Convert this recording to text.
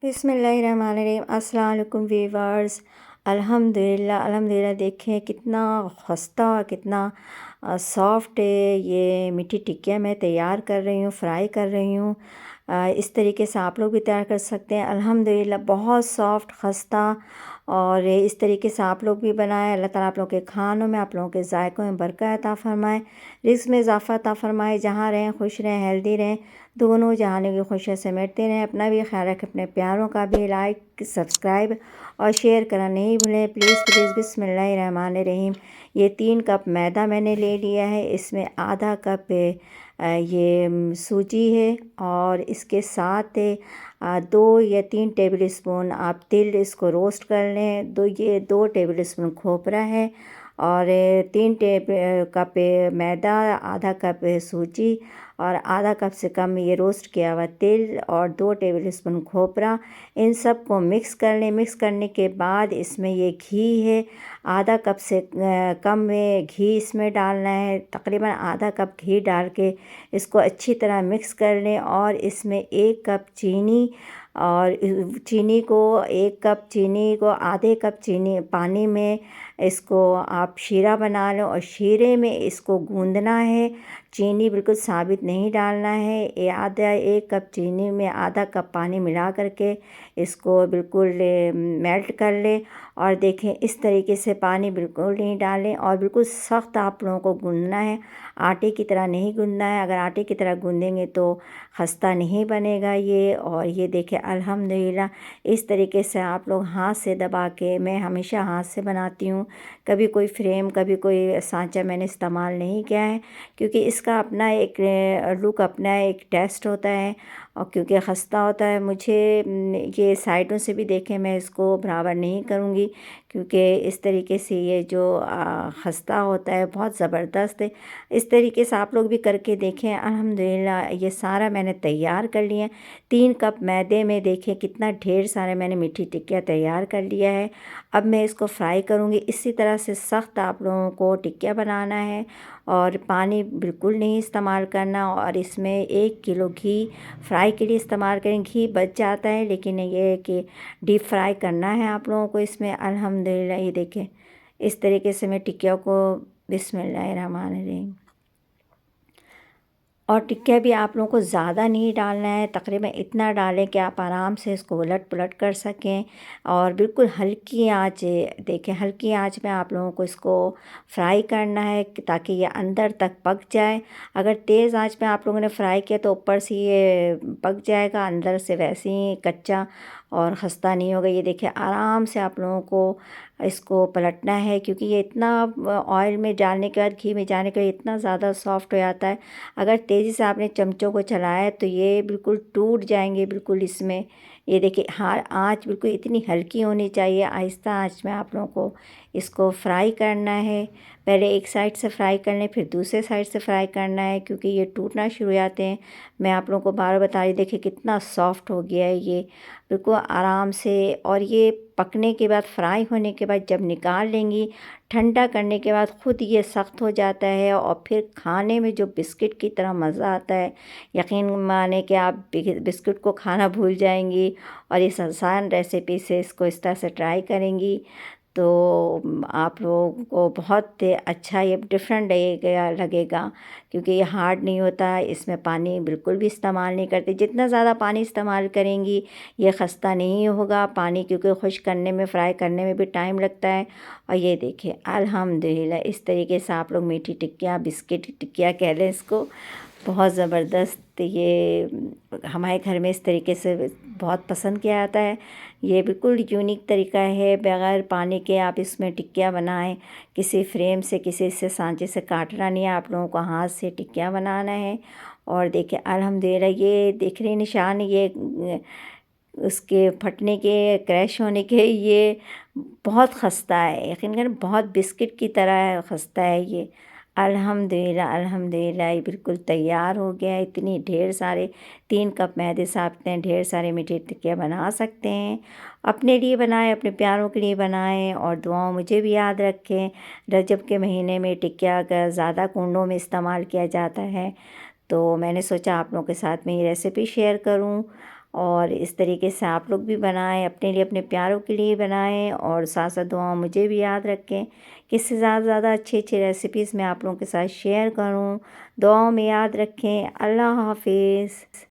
बिस्मिल्लाहिर्रहमानिर्रहीम। अस्सलाम वालेकुम वीवर्स। अल्हम्दुलिल्लाह अल्हम्दुलिल्लाह। देखें कितना खस्ता और कितना सॉफ़्ट ये मीठी टिक्कियाँ मैं तैयार कर रही हूँ, फ्राई कर रही हूँ। इस तरीके से आप लोग भी तैयार कर सकते हैं। अल्हम्दुलिल्लाह बहुत सॉफ़्ट खस्ता, और इस तरीके से आप लोग भी बनाएं। अल्लाह ताला आप लोगों के खानों में, आप लोगों के ज़ायक़ों में बरकत अता फ़रमाए, रिज़्क़ में इज़ाफ़ा अता फ़रमाए। जहाँ रहें खुश रहें, हेल्दी रहें, दोनों जहानों की खुशियाँ समेटते रहें। अपना भी ख्याल रखें, अपने प्यारों का भी। लाइक, सब्सक्राइब और शेयर करना नहीं भूलें प्लीज़ प्लीज़। बिस्मिल्लाहिर्रहमानिर्रहीम। ये 3 कप मैदा मैंने ले लिया है। इसमें आधा कप ये सूजी है, और इसके साथ 2 या 3 टेबल स्पून आप तिल इसको रोस्ट कर लें। 2 टेबल स्पून खोपरा है, और 3 कप मैदा, आधा कप सूजी, और आधा कप से कम ये रोस्ट किया हुआ तिल, और 2 टेबल स्पून खोपरा। इन सब को मिक्स कर लें। मिक्स करने के बाद इसमें ये घी है, आधा कप से कम में घी इसमें डालना है। तकरीबन आधा कप घी डाल के इसको अच्छी तरह मिक्स कर लें। और इसमें 1 कप चीनी, और चीनी को 1 कप चीनी को आधे कप चीनी पानी में इसको आप शीरा बना लें, और शीरे में इसको गूंदना है। चीनी बिल्कुल साबित नहीं डालना है। ये आधा 1 कप चीनी में आधा कप पानी मिला करके इसको बिल्कुल मेल्ट कर लें। और देखें इस तरीके से पानी बिल्कुल नहीं डालें, और बिल्कुल सख्त आप लोगों को गूंदना है, आटे की तरह नहीं गूंदना है। अगर आटे की तरह गूंदेंगे तो खस्ता नहीं बनेगा ये। और ये देखें अल्हम्दुलिल्लाह इस तरीके से आप लोग हाथ से दबा के, मैं हमेशा हाथ से बनाती हूँ, कभी कोई फ्रेम, कभी कोई सांचा मैंने इस्तेमाल नहीं किया है, क्योंकि इसका अपना एक लुक, अपना एक टेस्ट होता है, और क्योंकि खस्ता होता है। मुझे ये साइडों से भी देखें, मैं इसको बराबर नहीं करूँगी, क्योंकि इस तरीके से ये जो खस्ता होता है बहुत ज़बरदस्त है। इस तरीके से आप लोग भी करके देखें। अल्हम्दुलिल्लाह ये सारा मैंने तैयार कर लिया। 3 कप मैदे में देखें कितना ढेर सारे मैंने मीठी टिक्कियाँ तैयार कर लिया है। अब मैं इसको फ्राई करूँगी। इसी तरह से सख्त आप लोगों को टिक्कियाँ बनाना है, और पानी बिल्कुल नहीं इस्तेमाल करना। और इसमें 1 किलो घी फ्राई के लिए इस्तेमाल करें। घी बच जाता है, लेकिन ये है कि डीप फ्राई करना है आप लोगों को इसमें। अल्हम्दुलिल्लाह ये देखें इस तरीके से मैं टिक्कियों को, बिस्मिल्लाहिर्रहमानिर्रहीम। और टिक्किया भी आप लोगों को ज़्यादा नहीं डालना है, तकरीबन इतना डालें कि आप आराम से इसको उलट पुलट कर सकें। और बिल्कुल हल्की आंच, देखें हल्की आंच में आप लोगों को इसको फ्राई करना है, ताकि ये अंदर तक पक जाए। अगर तेज़ आंच में आप लोगों ने फ्राई किया तो ऊपर से ये पक जाएगा, अंदर से वैसे ही कच्चा और खस्ता नहीं होगा। ये देखिए आराम से आप लोगों को इसको पलटना है, क्योंकि ये इतना ऑयल में डालने के बाद, घी में जाने के बाद इतना ज़्यादा सॉफ्ट हो जाता है। अगर तेज़ी से आपने चमचों को चलाया तो ये बिल्कुल टूट जाएंगे बिल्कुल इसमें। ये देखिए हाँ, आँच बिल्कुल इतनी हल्की होनी चाहिए। आहिस्ता आँच में आप लोगों को इसको फ्राई करना है। पहले एक साइड से फ्राई कर लें, फिर दूसरे साइड से फ्राई करना है, क्योंकि ये टूटना शुरू हो जाते हैं। मैं आप लोगों को बार बार बता रही, देखिए कितना सॉफ्ट हो गया है ये बिल्कुल आराम से। और ये पकने के बाद, फ्राई होने के बाद जब निकाल लेंगी, ठंडा करने के बाद ख़ुद ये सख्त हो जाता है, और फिर खाने में जो बिस्किट की तरह मज़ा आता है, यकीन माने कि आप बिस्किट को खाना भूल जाएंगी। और इस आसान रेसिपी से इसको इस तरह से ट्राई करेंगी तो आप लोगों को बहुत अच्छा, ये डिफरेंट लगेगा, क्योंकि ये हार्ड नहीं होता। इसमें पानी बिल्कुल भी इस्तेमाल नहीं करते। जितना ज़्यादा पानी इस्तेमाल करेंगी ये खस्ता नहीं होगा पानी, क्योंकि खुश करने में, फ्राई करने में भी टाइम लगता है। और ये देखिए अल्हम्दुलिल्लाह इस तरीके से आप लोग मीठी टिक्कियाँ, बिस्किट टिक्कियाँ कह लें इसको, बहुत ज़बरदस्त ये हमारे घर में इस तरीके से बहुत पसंद किया जाता है। ये बिल्कुल यूनिक तरीका है, बग़ैर पानी के आप इसमें टिक्कियाँ बनाएं। किसी फ्रेम से, किसी से सांचे से काटना नहीं है, आप लोगों को हाथ से टिक्कियाँ बनाना है। और देखिए अल्हम्दुलिल्लाह ये दिख रही निशान, ये उसके फटने के, क्रैश होने के, ये बहुत खस्ता है, यकीन करें बहुत बिस्किट की तरह खस्ता है ये। अल्हम्दुलिल्लाह अल्हम्दुलिल्लाह ये बिल्कुल तैयार हो गया है। इतनी ढेर सारे 3 कप मैदे से आप इतने ढेर सारे मीठी टिक्कियाँ बना सकते हैं। अपने लिए बनाएं, अपने प्यारों के लिए बनाएं, और दुआओं मुझे भी याद रखें। रजब के महीने में टिक्किया का ज़्यादा कुंडों में इस्तेमाल किया जाता है, तो मैंने सोचा आप लोगों के साथ में ये रेसिपी शेयर करूं। और इस तरीके से आप लोग भी बनाएं, अपने लिए, अपने प्यारों के लिए बनाएं और साथ साथ दुआ मुझे भी याद रखें कि इससे ज़्यादा अच्छी अच्छी रेसिपीज़ मैं आप लोगों के साथ शेयर करूं। दुआओं में याद रखें। अल्लाह हाफिज़।